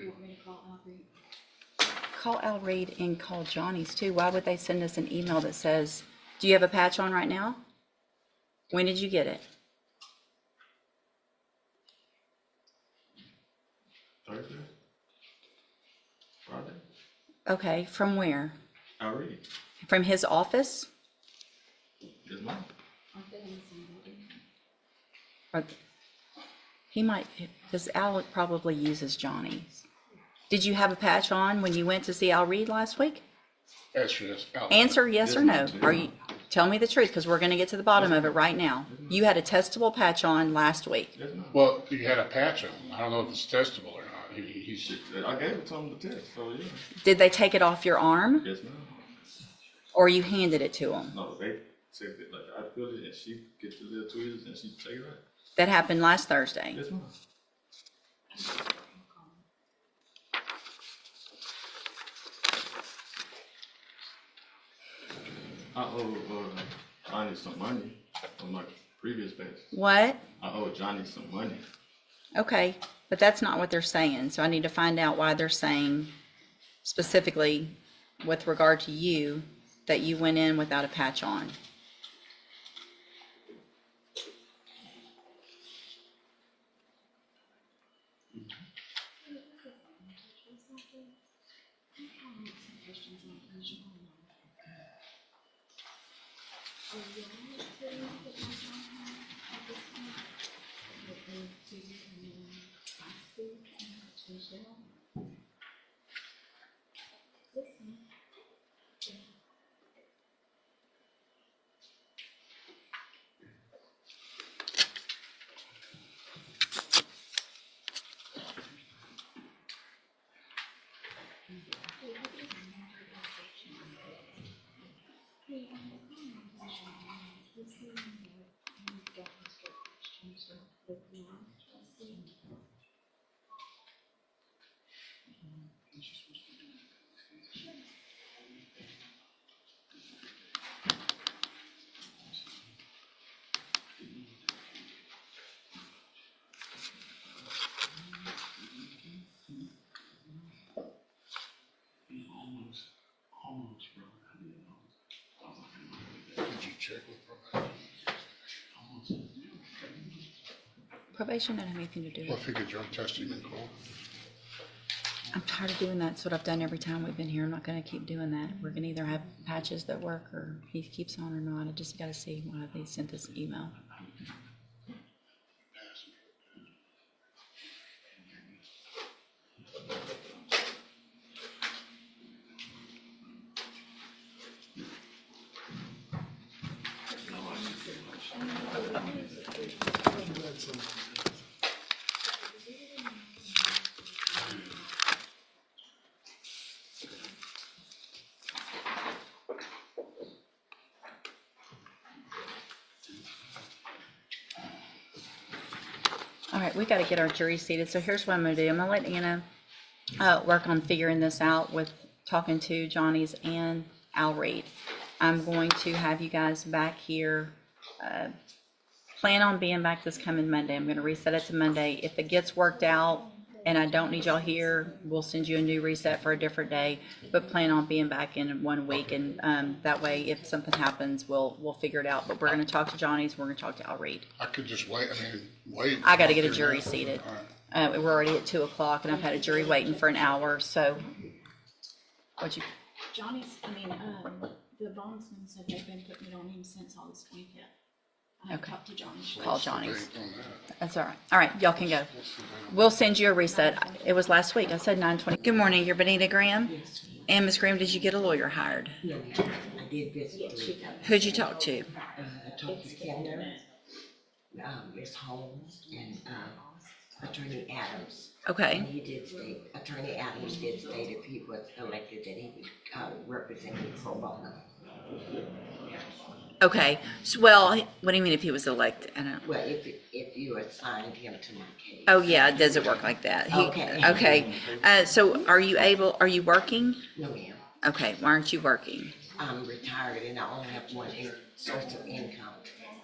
You want me to call Al Reed? Call Al Reed and call Johnny's too. Why would they send us an email that says, do you have a patch on right now? When did you get it? Thursday? Friday? Okay, from where? Al Reed. From his office? Yes, ma'am. Aren't they in the same building? Or he might, because Al probably uses Johnny's. Did you have a patch on when you went to see Al Reed last week? Answer yes or no. Are you? Tell me the truth, because we're going to get to the bottom of it right now. You had a testable patch on last week. Yes, ma'am. Well, he had a patch on. I don't know if it's testable or not. He's I gave it to him to test, so yeah. Did they take it off your arm, Yes, ma'am. or you handed it to him? No, they said that, like, I feel it, and she gets the little tweezers, and she take it right. That happened last Thursday. Yes, ma'am. I owe Johnny some money from my previous batch. What? I owe Johnny some money. Okay, but that's not what they're saying. So I need to find out why they're saying specifically with regard to you that you went in without a patch on. Did you check with probation? Probation doesn't have anything to do Well, with if it. he could drug test him and call. I'm tired of doing that. That's what I've done every time we've been here. I'm not going to keep doing that. We're going to either have patches that work or he keeps on or not. I just got to see why they sent this email. All right, we got to get our jury seated. So here's what I'm going to do. I'm going to let Anna work on figuring this out with talking to Johnny's and Al Reed. I'm going to have you guys back here. Plan on being back this coming Monday. I'm going to reset it to Monday. If it gets worked out and I don't need y'all here, we'll send you a new reset for a different day. But plan on being back in 1 week, and that way, if something happens, we'll figure it out. But we're going to talk to Johnny's. We're going to talk to Al Reed. I could just wait. I mean, wait. I got to get a jury seated. We're already at 2 o'clock, and I've had a jury waiting for an hour. So, what'd you? Johnny's, the bondsman said they've been putting it on him since August 25th. I have Okay. talked to Johnny. Call Johnny's. Date on that. That's all right. All right, y'all can go. We'll send you a reset. It was last week. I said 9:20. Good morning. You're Bonita Graham? Yes, ma'am. And Miss Graham, did you get a lawyer hired? No, ma'am. I did visit three times. Who'd you talk to? I talked to Kayla, Miss Holmes, and Attorney Adams. Okay. And he did state, Attorney Adams did state if he was elected that he would represent me pro bono. Okay. So, well, what do you mean if he was elected? I don't. Well, if you assigned him to my case. Oh yeah, it doesn't work like that. Okay. Okay. So are you working? No, ma'am. Okay. Why aren't you working? I'm retired and I only have one source of income,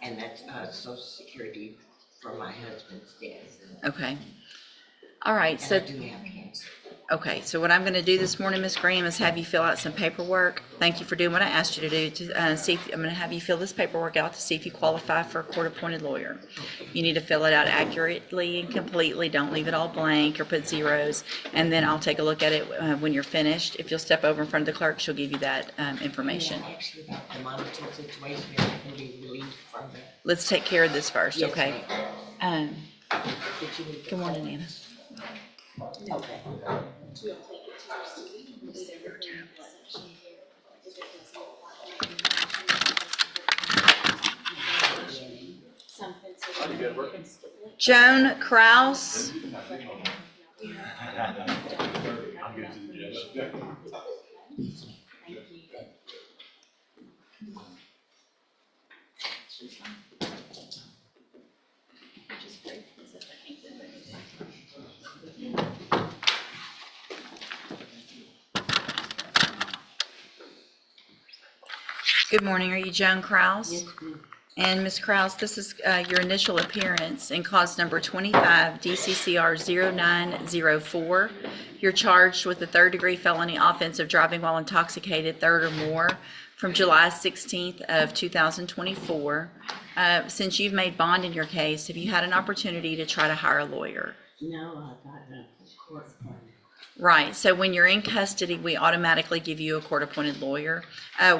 and that's Social Security for my husband's death. Okay. All right. And So I do have cancer. Okay, so what I'm gonna do this morning, Ms. Graham, is have you fill out some paperwork. Thank you for doing what I asked you to do, to see if, I'm gonna have you fill this paperwork out to see if you qualify for a court-appointed lawyer. You need to fill it out accurately and completely, don't leave it all blank or put zeros, and then I'll take a look at it when you're finished. If you'll step over in front of the clerk, she'll give you that information. Yeah, actually, about the monitoring situation, if I can be relieved from that. Let's take care of this first, Yes, okay? ma'am. Did you need the Good morning, Anna. Okay. Joan Krauss. Good morning, are you Joan Krauss? Yes, ma'am. And Ms. Krauss, this is your initial appearance in cause number 25 DCCR 0904. You're charged with a third-degree felony offense of driving while intoxicated, third or more, from July 16th of 2024. Since you've made bond in your case, have you had an opportunity to try to hire a lawyer? No, I got a court appointment. Right, so when you're in custody, we automatically give you a court-appointed lawyer.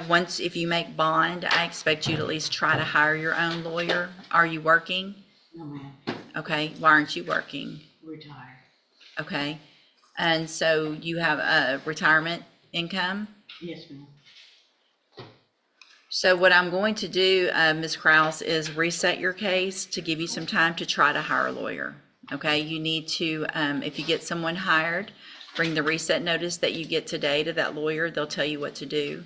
Once, if you make bond, I expect you to at least try to hire your own lawyer. Are you working? No, ma'am. Okay, why aren't you working? Retired. Okay, and so you have a retirement income? Yes, ma'am. So what I'm going to do, Ms. Krauss, is reset your case to give you some time to try to hire a lawyer. Okay, you need to, if you get someone hired, bring the reset notice that you get today to that lawyer. They'll tell you what to do.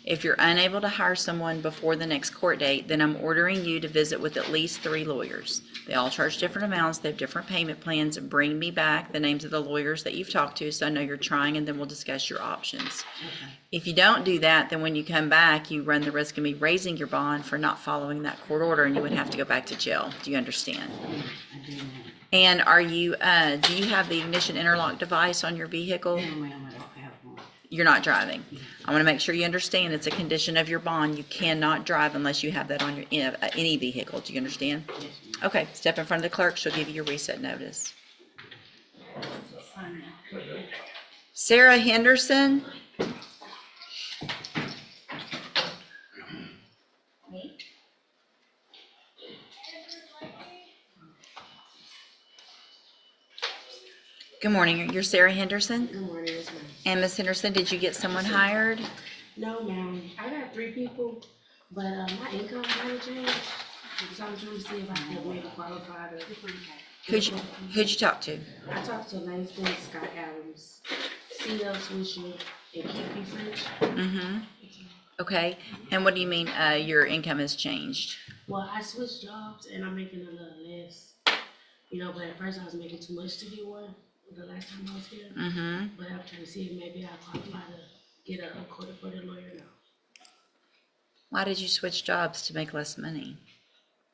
If you're unable to hire someone before the next court date, then I'm ordering you to visit with at least 3 lawyers. They all charge different amounts. They have different payment plans. Bring me back the names of the lawyers that you've talked to so I know you're trying, and then we'll discuss your options. Okay. If you don't do that, then when you come back, you run the risk of me raising your bond for not following that court order, and you would have to go back to jail. Do you understand? Yes, I do, ma'am. And are you, do you have the ignition interlock device on your vehicle? No, ma'am, I don't have one. You're not driving. I want to make sure you understand it's a condition of your bond. You cannot drive unless you have that on your, any vehicle. Do you understand? Yes, ma'am. Okay, step in front of the clerk. She'll give you your reset notice. Sarah Henderson. Good morning. You're Sarah Henderson? Good morning, yes, ma'am. And Ms. Henderson, did you get someone hired? No, ma'am. I got 3 people, but my income might have changed. So I'm trying to see if I can maybe qualify to. Who'd you talk to? I talked to Langston, Scott Adams, C.L. Swisher, and Keith French. Mm-hmm. Okay. And what do you mean, your income has changed? Well, I switched jobs and I'm making a little less. You know, but at first I was making too much to get one the last time I was here. Mm-hmm. But I'm trying to see if maybe I qualify to get a court-appointed lawyer now. Why did you switch jobs to make less money?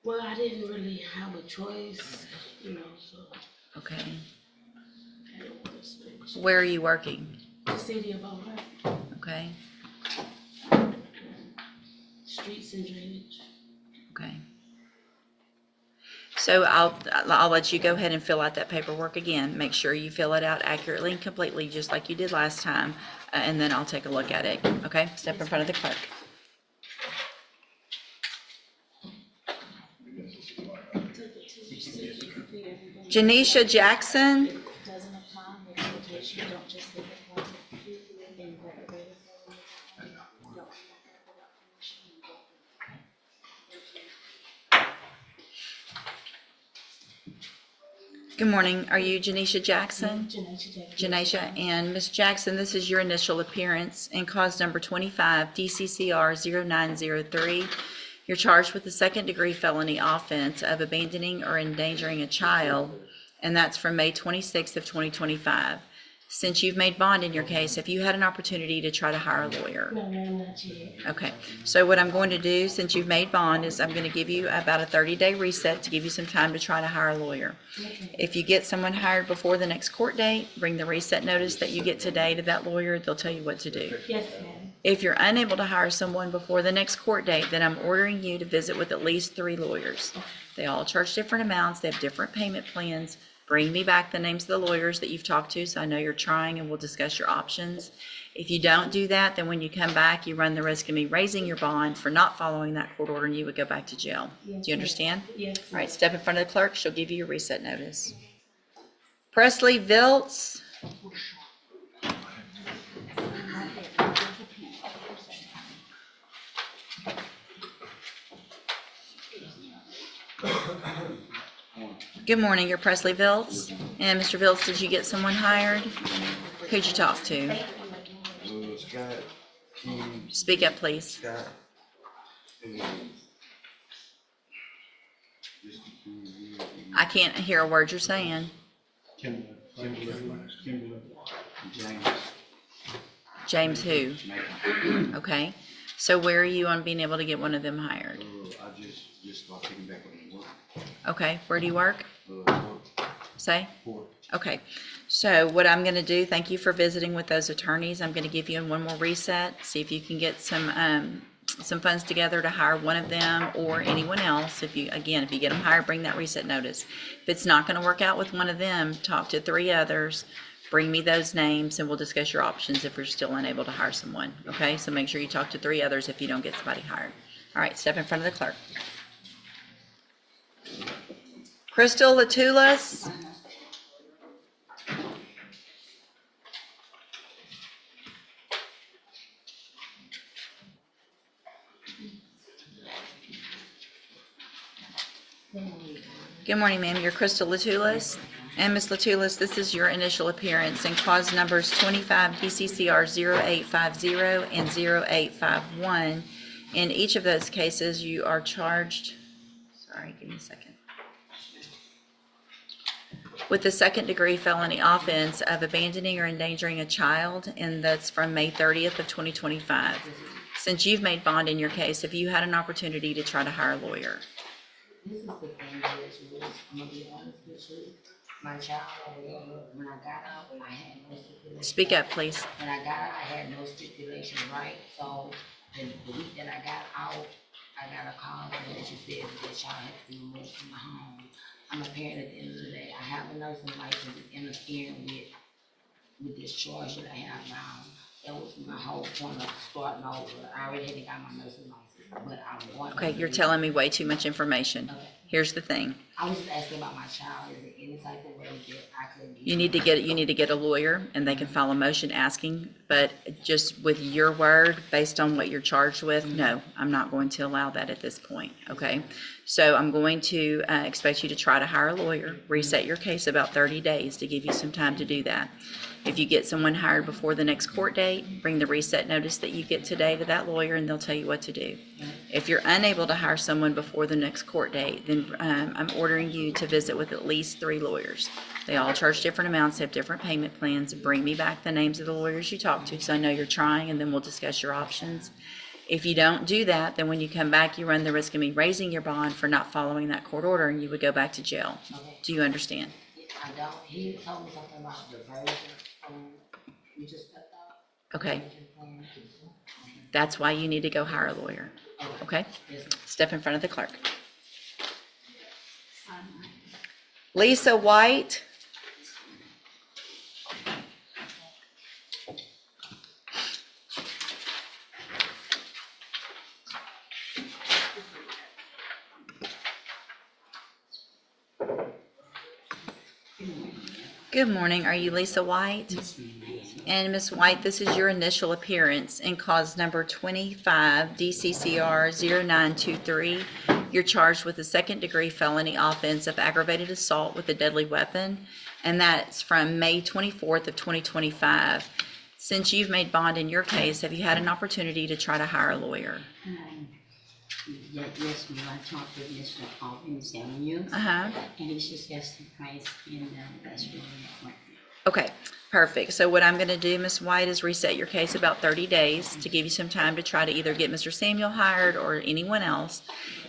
Well, I didn't really have a choice, you know, so Okay. I didn't want to switch. Where are you working? The city of Bonita, Okay. streets and drainage. Okay. So I'll let you go ahead and fill out that paperwork again. Make sure you fill it out accurately and completely, just like you did last time, and then I'll take a look at it. Okay? Step in front of the clerk. Janicia Jackson. Doesn't apply, the invitation, don't just leave it blank. And aggravated felony, don't come back without permission and don't. Good morning. Are you Janicia Jackson? Janicia Jackson. Janicia, and Ms. Jackson, this is your initial appearance in cause number 25, DCCR 0903. You're charged with a second-degree felony offense of abandoning or endangering a child, and that's from May 26th of 2025. Since you've made bond in your case, have you had an opportunity to try to hire a lawyer? No, ma'am, not yet. Okay, so what I'm going to do, since you've made bond, is I'm gonna give you about a 30-day reset to give you some time to try to hire a lawyer. If you get someone hired before the next court date, bring the reset notice that you get today to that lawyer, they'll tell you what to do. Yes, ma'am. If you're unable to hire someone before the next court date, then I'm ordering you to visit with at least 3 lawyers. They all charge different amounts, they have different payment plans. Bring me back the names of the lawyers that you've talked to, so I know you're trying, and we'll discuss your options. If you don't do that, then when you come back, you run the risk of me raising your bond for not following that court order, and you would go back to jail. Yes, Do you understand? Yes. All right, step in front of the clerk, she'll give you your reset notice. Presley Viltz. Good morning, you're Presley Viltz. And Mr. Viltz, did you get someone hired? Who'd you talk to? Scott, King, Speak up, please. Scott, and I can't hear a word you're saying. Kimberly, James. James who? Okay. So where are you on being able to get one of them hired? I just started picking back up in work. Okay, where do you work? Say? Court. Okay, so what I'm gonna do, thank you for visiting with those attorneys. I'm gonna give you one more reset, see if you can get some funds together to hire one of them or anyone else. If you get them hired, bring that reset notice. If it's not gonna work out with one of them, talk to 3 others, bring me those names, and we'll discuss your options if you're still unable to hire someone, okay? So make sure you talk to 3 others if you don't get somebody hired. All right, step in front of the clerk. Crystal Latulus. Good morning, ma'am. You're Crystal Latulus. And Ms. Latulus, this is your initial appearance in clause numbers 25 DCCR 0850 and 0851. In each of those cases, you are charged, sorry, give me a second, with the second-degree felony offense of abandoning or endangering a child, and that's from May 30th of 2025. Since you've made bond in your case, have you had an opportunity to try to hire a lawyer? This is the thing that is, I'm gonna be honest with you. My child, when I got out, I had no stipulation. Speak up, please. When I got out, I had no stipulation, right? So the week that I got out, I got a call that she said that the child had to be removed from the home. I'm a parent at the end of the day. I have a nursing license interfering with this charge that I have now. That was my whole point of starting over. I already had got my nursing license, but I'm going. Okay, you're telling me way too much information. Okay. Here's the thing. I was just asking about my child. Is there any type of way that I could get? You need to get a lawyer, and they can file a motion asking, but just with your word, based on what you're charged with, no, I'm not going to allow that at this point, okay? So I'm going to expect you to try to hire a lawyer, reset your case about 30 days to give you some time to do that. If you get someone hired before the next court date, bring the reset notice that you get today to that lawyer, and they'll tell you what to do. If you're unable to hire someone before the next court date, then I'm ordering you to visit with at least 3 lawyers. They all charge different amounts, have different payment plans. Bring me back the names of the lawyers you talk to, so I know you're trying, and then we'll discuss your options. If you don't do that, then when you come back, you run the risk of me raising your bond for not following that court order, and you would go back to jail. Okay. Do you understand? I don't. He told me something about diversion. You just stepped out. Okay. That's why you need to go hire a lawyer, okay? Yes, ma'am. Step in front of the clerk. Lisa White. Good morning. Are you Lisa White? And Ms. White, this is your initial appearance in cause number 25 DCCR 0923. You're charged with a second-degree felony offense of aggravated assault with a deadly weapon, and that's from May 24th of 2025. Since you've made bond in your case, have you had an opportunity to try to hire a lawyer? Yes, ma'am. I talked with Mr. Alvin Samuel, Uh-huh. and he suggested price, and that's really important. Okay, perfect. So what I'm gonna do, Ms. White, is reset your case about 30 days to give you some time to try to either get Mr. Samuel hired or anyone else.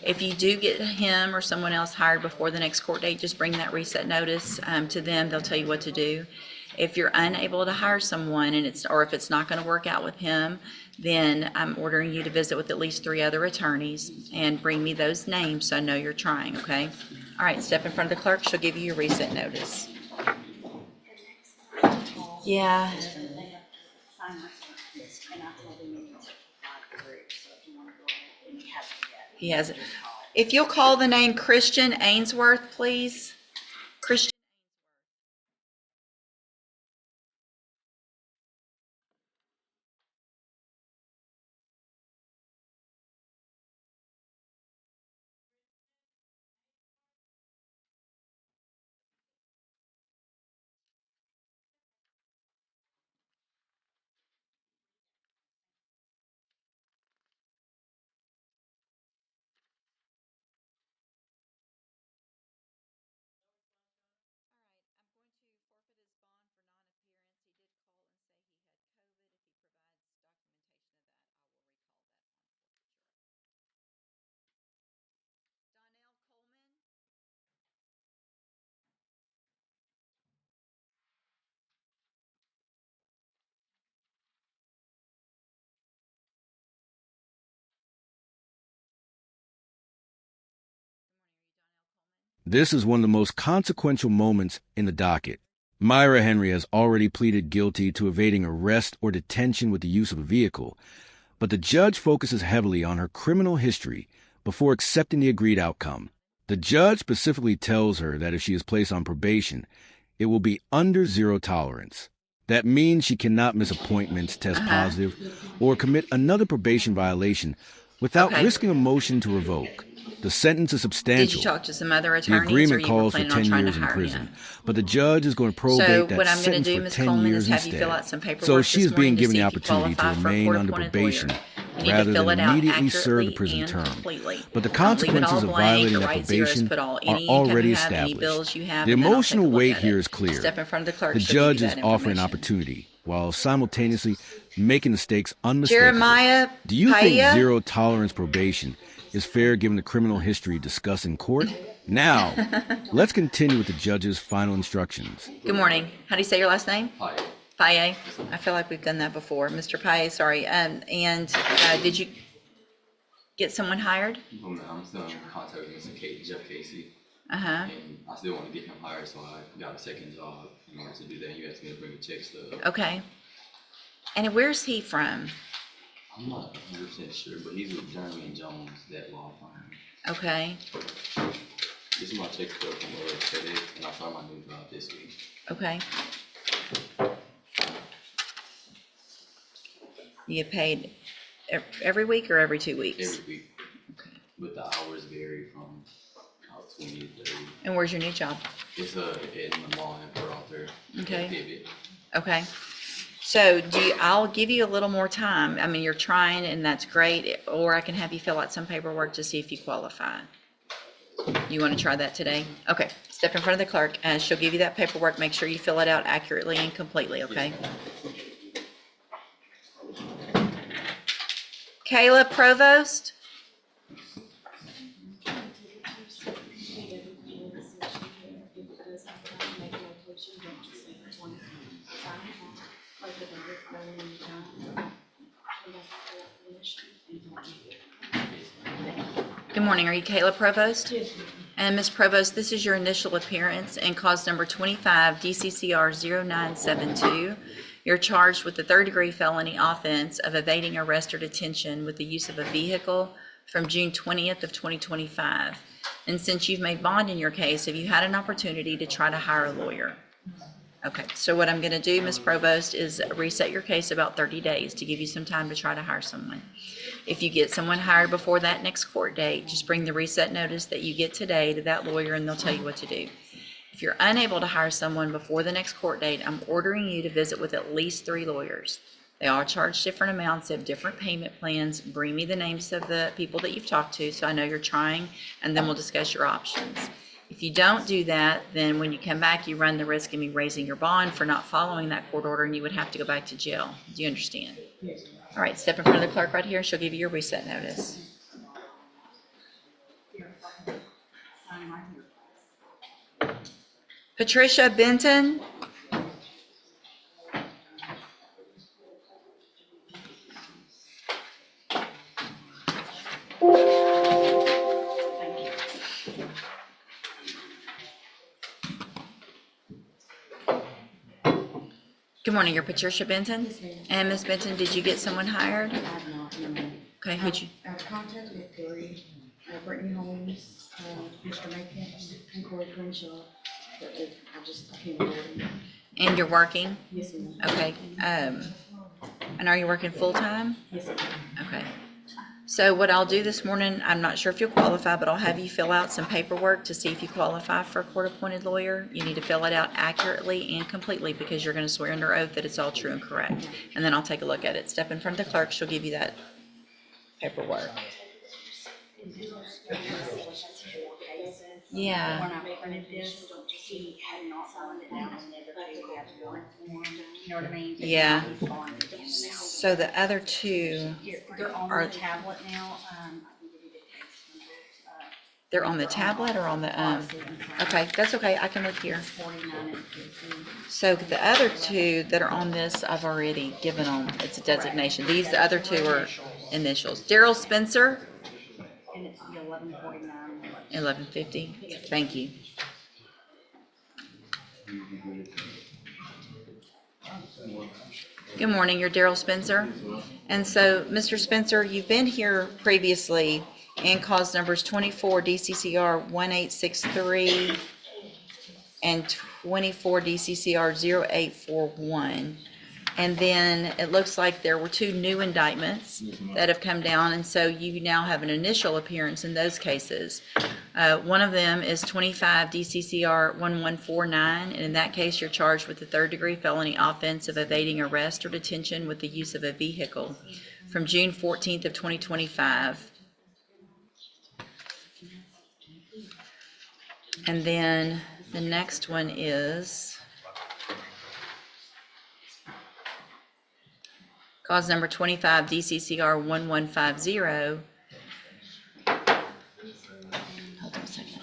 If you do get him or someone else hired before the next court date, just bring that reset notice to them. They'll tell you what to do. If you're unable to hire someone or if it's not gonna work out with him, then I'm ordering you to visit with at least 3 other attorneys and bring me those names so I know you're trying, okay? All right, step in front of the clerk. She'll give you your reset notice. Yeah. He hasn't. If you'll call the name Christian Ainsworth, please. Christian. This is one of the most consequential moments in the docket. Myra Henry has already pleaded guilty to evading arrest or detention with the use of a vehicle, but the judge focuses heavily on her criminal history before accepting the agreed outcome. The judge specifically tells her that if she is placed on probation, it will be under 0 tolerance. That means she cannot miss appointments, test positive, or commit another probation violation without risking a motion to revoke. The sentence is substantial. Did you talk to some other The attorneys, or agreement you were calls for planning 10 on trying to years in hire prison, him? but the judge is going to probate So that what I'm going to sentence do, for Ms. 10 Coleman, years is have you instead. fill out some paperwork So this she is morning being to given see the if you opportunity to qualify for a remain under court-appointed probation lawyer. You need to rather fill than it out immediately serve the accurately prison and term. completely. But the Don't leave it all consequences of blank violating or that write zeros. probation Put all are any income already you have, any established. bills you have, The and then I'll take a emotional look weight at here it. is clear. Step in front of the clerk. The She'll give judge you is that offering an information. opportunity while simultaneously making the stakes unmistakable. Jeremiah Do you think Paya? 0 tolerance probation is fair given the criminal history discussed in court? Now, let's continue with the judge's final instructions. Good morning. How do you say your last name? Paye. I feel like we've done that before. Mr. Paye, sorry. Did you get someone hired? Oh, no, I'm still in contact with Mr. Jeff Casey. Uh-huh. And I still want to get him hired, so I got a second job in order to do that. You asked me to bring a check stub. Okay. And where's he from? I'm not 100% sure, but he's with Jeremy and Jones, that law firm. Okay. This is my check stub from FedEx, and I started my new job this week. Okay. You get paid every week or every 2 weeks? Every week. Okay. But the hours vary from about 20 to 30. And where's your new job? It's in the mall in Peralta. Okay. Pivot. Okay. So I'll give you a little more time. I mean, you're trying and that's great, or I can have you fill out some paperwork to see if you qualify. You want to try that today? Okay. Step in front of the clerk and she'll give you that paperwork. Make sure you fill it out accurately and completely, okay? Kayla, Provost? Good morning. Are you Kayla Provost? Yes. And Ms. Provost, this is your initial appearance in cause number 25 DCCR 0972. You're charged with the 3rd-degree felony offense of evading arrest or detention with the use of a vehicle from June 20th of 2025. And since you've made bond in your case, have you had an opportunity to try to hire a lawyer? Okay, so what I'm going to do, Ms. Provost, is reset your case about 30 days to give you some time to try to hire someone. If you get someone hired before that next court date, just bring the reset notice that you get today to that lawyer and they'll tell you what to do. If you're unable to hire someone before the next court date, I'm ordering you to visit with at least 3 lawyers. They all charge different amounts, have different payment plans. Bring me the names of the people that you've talked to so I know you're trying, and then we'll discuss your options. If you don't do that, then when you come back, you run the risk of me raising your bond for not following that court order, and you would have to go back to jail. Do you understand? Yes. All right, step in front of the clerk right here, and she'll give you your reset notice. Sign right here. Patricia Benton. Good morning, you're Patricia Benton? Yes, ma'am. And Miss Benton, did you get someone hired? I have not, no, ma'am. Okay, who'd you, I've contacted Corey, Brittany Holmes, Mr. Macon, and Corey Crenshaw, but I can't afford them. and you're working? Yes, ma'am. Okay, and are you working full-time? Yes, ma'am. Okay. So what I'll do this morning, I'm not sure if you'll qualify, but I'll have you fill out some paperwork to see if you qualify for a court-appointed lawyer. You need to fill it out accurately and completely because you're gonna swear under oath that it's all true and correct. And then I'll take a look at it. Step in front of the clerk, she'll give you that paperwork. Yeah. When I printed this, he had not signed it down and never did have warrant form, you know what I mean? But Yeah. now he's signed it down now. So the other two, Here, they're on Are- the tablet now, I can give you the case number, they're on the tablet or on the, policy and crime. okay, that's okay, I can look here. 49 and 50. So the other two that are on this, I've already given them, it's a designation. These, the other two are initials. Daryl Spencer, And it's the 1149. 1150. Thank you. Good morning, you're Daryl Spencer. And so, Mr. Spencer, you've been here previously and cause numbers 24 DCCR 1863 and 24 DCCR 0841. And then it looks like there were two new indictments that have come down, and so you now have an initial appearance in those cases. One of them is 25 DCCR 1149, and in that case, you're charged with the third-degree felony offense of evading arrest or detention with the use of a vehicle from June 14th of 2025. And then the next one is cause number 25 DCCR 1150. Hold on a second.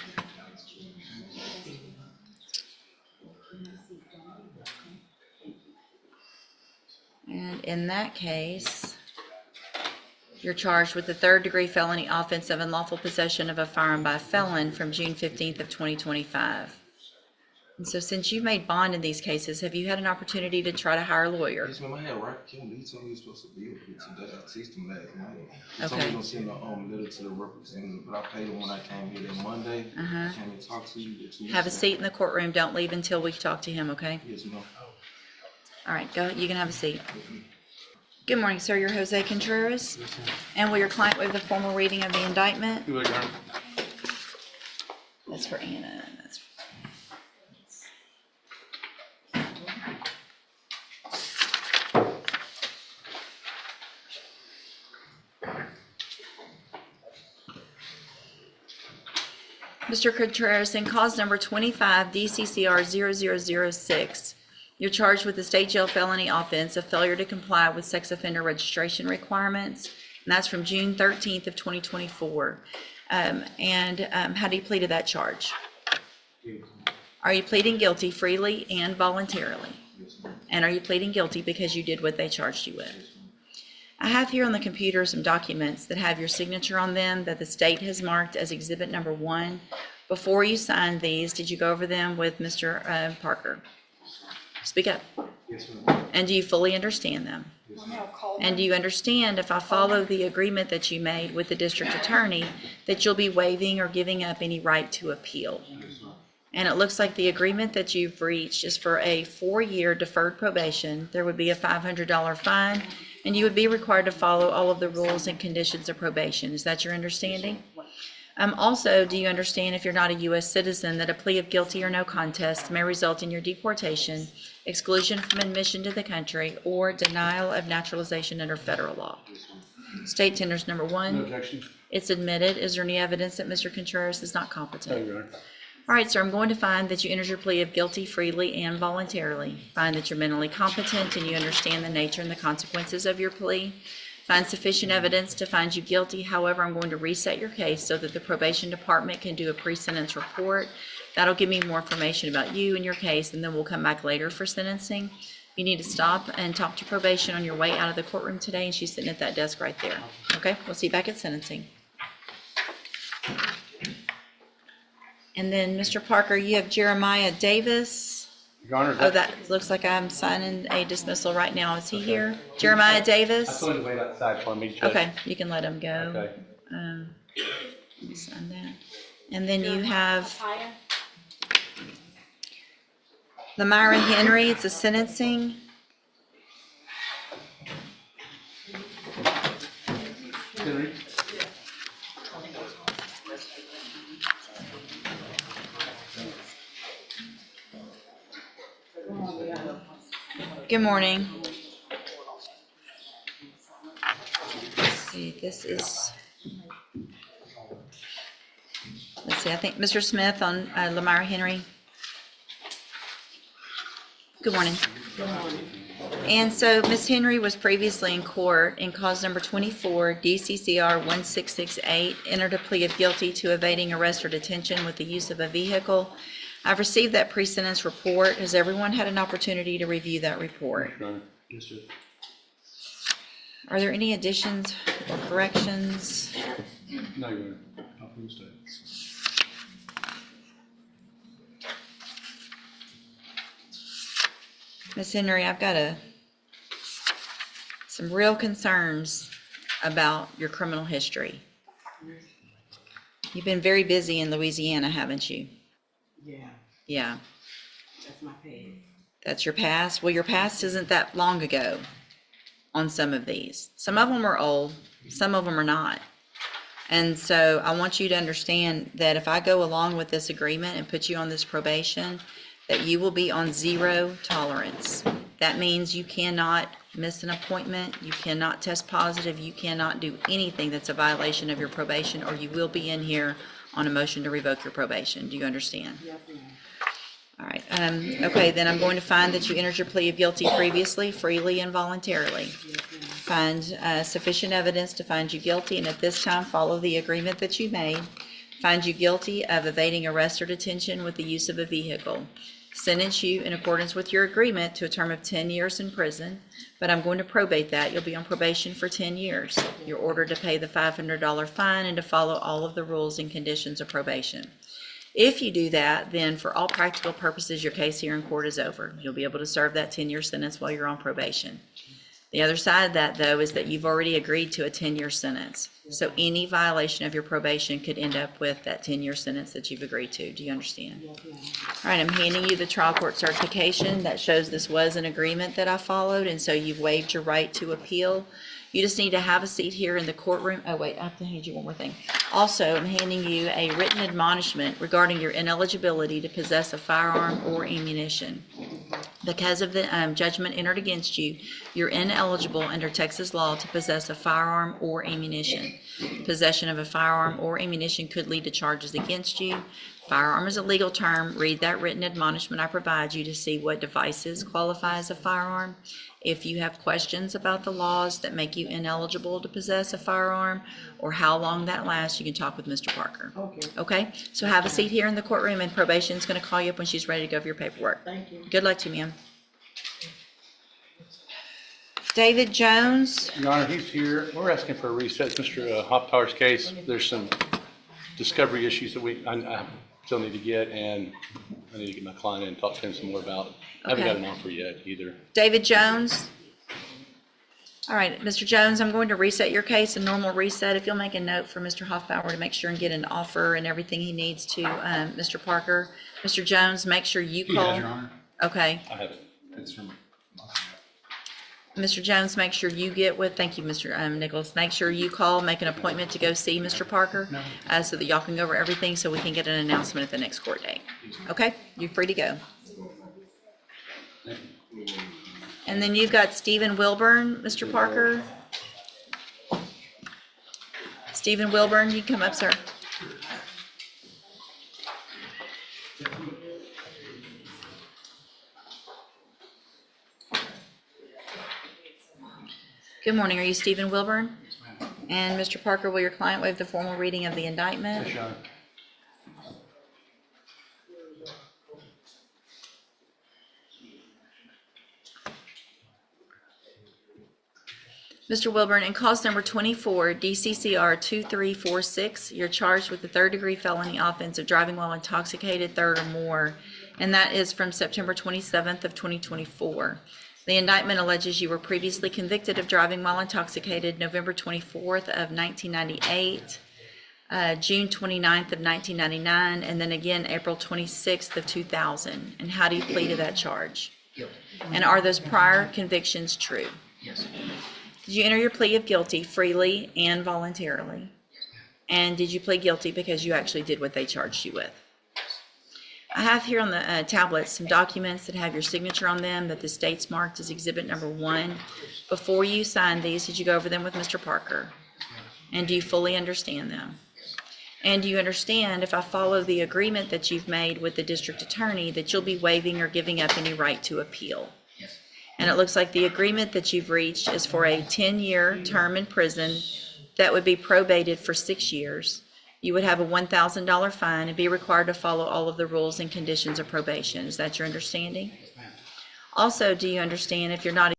And in that case, you're charged with the third-degree felony offense of unlawful possession of a firearm by a felon from June 15th of 2025. And so since you've made bond in these cases, have you had an opportunity to try to hire a lawyer? Yes, ma'am, I had Rocket King, he told me he was supposed to be with me today, I texted him last night. He told me Okay. he was gonna send a letter to the representative, but I paid him when I came here that Monday. Uh-huh. I came and talked to you. Have a seat in the courtroom. Don't leave until we talk to him, okay? Yes, ma'am. All right, go, you can have a seat. Good morning, sir. You're Jose Contreras. And will your client waive the formal reading of the indictment? You look, Aaron. That's for Anna. That's Mr. Contreras, in cause number 25 DCCR 0006, you're charged with the state jail felony offense of failure to comply with sex offender registration requirements, and that's from June 13th of 2024. How do you plead to that charge? Are you pleading guilty freely and voluntarily? And are you pleading guilty because you did what they charged you with? I have here on the computer some documents that have your signature on them that the state has marked as exhibit number 1. Before you signed these, did you go over them with Mr. Parker? Speak up. Yes, ma'am. And do you fully understand them? And do you understand, if I follow the agreement that you made with the district attorney, that you'll be waiving or giving up any right to appeal? And it looks like the agreement that you've reached is for a 4-year deferred probation. There would be a $500 fine, and you would be required to follow all of the rules and conditions of probation. Is that your understanding? Also, do you understand, if you're not a U.S. citizen, that a plea of guilty or no contest may result in your deportation, exclusion from admission to the country, or denial of naturalization under federal law? State tenders number 1. No objection. It's admitted. Is there any evidence that Mr. Contreras is not No, competent? Your Honor. All right, sir, I'm going to find that you entered your plea of guilty freely and voluntarily. Find that you're mentally competent and you understand the nature and the consequences of your plea. Find sufficient evidence to find you guilty. However, I'm going to reset your case so that the probation department can do a pre-sentence report. That'll give me more information about you and your case, and then we'll come back later for sentencing. You need to stop and talk to probation on your way out of the courtroom today, and she's sitting at that desk right there. Okay, we'll see you back at sentencing. And then, Mr. Parker, you have Jeremiah Davis. Your Honor, Oh, that looks like I'm signing a dismissal right now. Is he here? Jeremiah Davis? I told him to wait outside for me, Judge. Okay, you can let him go. Okay. Let me sign that. And then you have the Myra Henry, it's a sentencing. Henry? Good morning. Let's see, this is, let's see, I think Mr. Smith on Myra Henry. Good morning. Good morning. And so Ms. Henry was previously in court in cause number 24, DCCR 1668, entered a plea of guilty to evading arrest or detention with the use of a vehicle. I've received that pre-sentence report. Has everyone had an opportunity to review that report? Your Honor. Yes, sir. Are there any additions or corrections? No, Your Honor. Ms. Henry, I've got some real concerns about your criminal history. You've been very busy in Louisiana, haven't you? Yeah, Yeah, that's my past. that's your past. Well, your past isn't that long ago on some of these. Some of them are old, some of them are not. And so I want you to understand that if I go along with this agreement and put you on this probation, that you will be on zero tolerance. That means you cannot miss an appointment, you cannot test positive, you cannot do anything that's a violation of your probation, or you will be in here on a motion to revoke your probation. Do you understand? Yes, ma'am. All right, okay, then I'm going to find that you entered your plea of guilty previously, freely, and voluntarily. Find sufficient evidence to find you guilty, and at this time, follow the agreement that you made. Find you guilty of evading arrest or detention with the use of a vehicle. Sentence you in accordance with your agreement to a term of 10 years in prison, but I'm going to probate that. You'll be on probation for 10 years. You're ordered to pay the $500 fine and to follow all of the rules and conditions of probation. If you do that, then for all practical purposes, your case here in court is over. You'll be able to serve that 10-year sentence while you're on probation. The other side of that, though, is that you've already agreed to a 10-year sentence. So any violation of your probation could end up with that 10-year sentence that you've agreed to. Do you understand? Yes, ma'am. All right, I'm handing you the trial court certification that shows this was an agreement that I followed, and so you've waived your right to appeal. You just need to have a seat here in the courtroom. Oh, wait, I have to hand you one more thing. Also, I'm handing you a written admonishment regarding your ineligibility to possess a firearm or ammunition. Because of the judgment entered against you, you're ineligible under Texas law to possess a firearm or ammunition. Possession of a firearm or ammunition could lead to charges against you. Firearm is a legal term. Read that written admonishment I provide you to see what devices qualify as a firearm. If you have questions about the laws that make you ineligible to possess a firearm or how long that lasts, you can talk with Mr. Parker. Okay, Okay? So have a seat here in the courtroom, and probation's going to call you up when she's ready to go over your paperwork. thank you. Good luck to you, ma'am. David Jones. Your Honor, he's here. We're asking for a reset. Mr. Hofftower's case, there's some discovery issues that I still need to get, and I need to get my client in and talk to him some more about. I haven't got Okay. an offer yet either. David Jones. All right, Mr. Jones, I'm going to reset your case, a normal reset. If you'll make a note for Mr. Hoffbauer to make sure and get an offer and everything he needs to Mr. Parker. Mr. Jones, make sure you He call. has, Your Honor. Okay. I haven't. It's from. Mr. Jones, make sure you get with, thank you, Mr. Nicholas. Make sure you call, make an appointment to go see Mr. Parker so that y'all can go over everything so we can get an announcement at the next court date. Okay, you're free to go. And then you've got Steven Wilburn, Mr. Parker. Steven Wilburn, you can come up, sir. Good morning. Are you Steven Wilburn? And Mr. Parker, will your client waive the formal reading of the indictment? Yes, Your Honor. Mr. Wilburn, in cause number 24, DCCR 2346, you're charged with the third-degree felony offense of driving while intoxicated, third or more, and that is from September 27th of 2024. The indictment alleges you were previously convicted of driving while intoxicated November 24th of 1998, June 29th of 1999, and then again April 26th of 2000. And how do you plead to that charge? Guilty. And are those prior convictions true? Yes. Did you enter your plea of guilty freely and voluntarily? And did you plead guilty because you actually did what they charged you with? I have here on the tablet some documents that have your signature on them that the state's marked as exhibit number 1. Before you signed these, did you go over them with Mr. Parker? And do you fully understand them? And do you understand, if I follow the agreement that you've made with the district attorney, that you'll be waiving or giving up any right to appeal? Yes. And it looks like the agreement that you've reached is for a 10-year term in prison that would be probated for 6 years. You would have a $1,000 fine and be required to follow all of the rules and conditions of probation. Is that your understanding? Yes, ma'am. Also, do you understand if you're not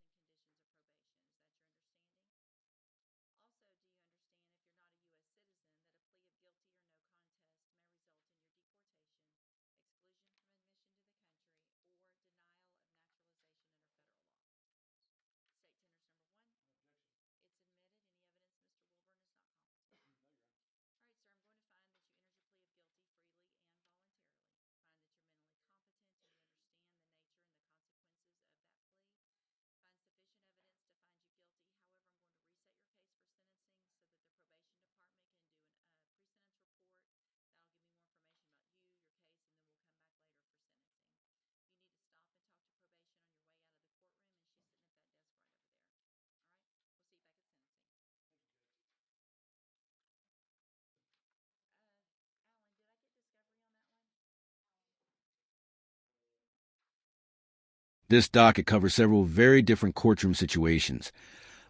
This docket covers several very different courtroom situations,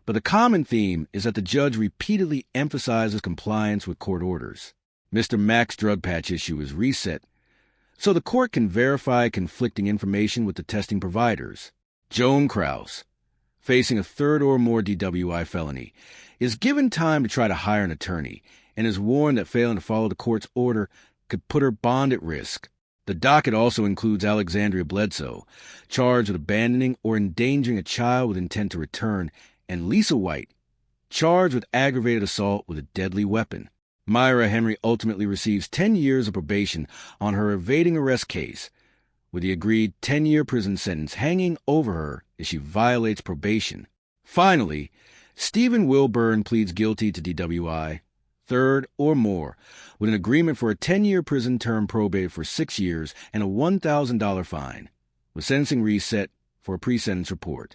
but the common theme is that the judge repeatedly emphasizes compliance with court orders. Mr. Mack's drug patch issue is reset, so the court can verify conflicting information with the testing providers. Joan Krauss, facing a third or more DWI felony, is given time to try to hire an attorney and is warned that failing to follow the court's order could put her bond at risk. The docket also includes Alexandria Bledsoe, charged with abandoning or endangering a child with intent to return, and Lisa White, charged with aggravated assault with a deadly weapon. Myra Henry ultimately receives 10 years of probation on her evading arrest case, with the agreed 10-year prison sentence hanging over her as she violates probation. Finally, Steven Wilburn pleads guilty to DWI, third or more, with an agreement for a 10-year prison term probated for 6 years and a $1,000 fine, with sentencing reset for a pre-sentence report.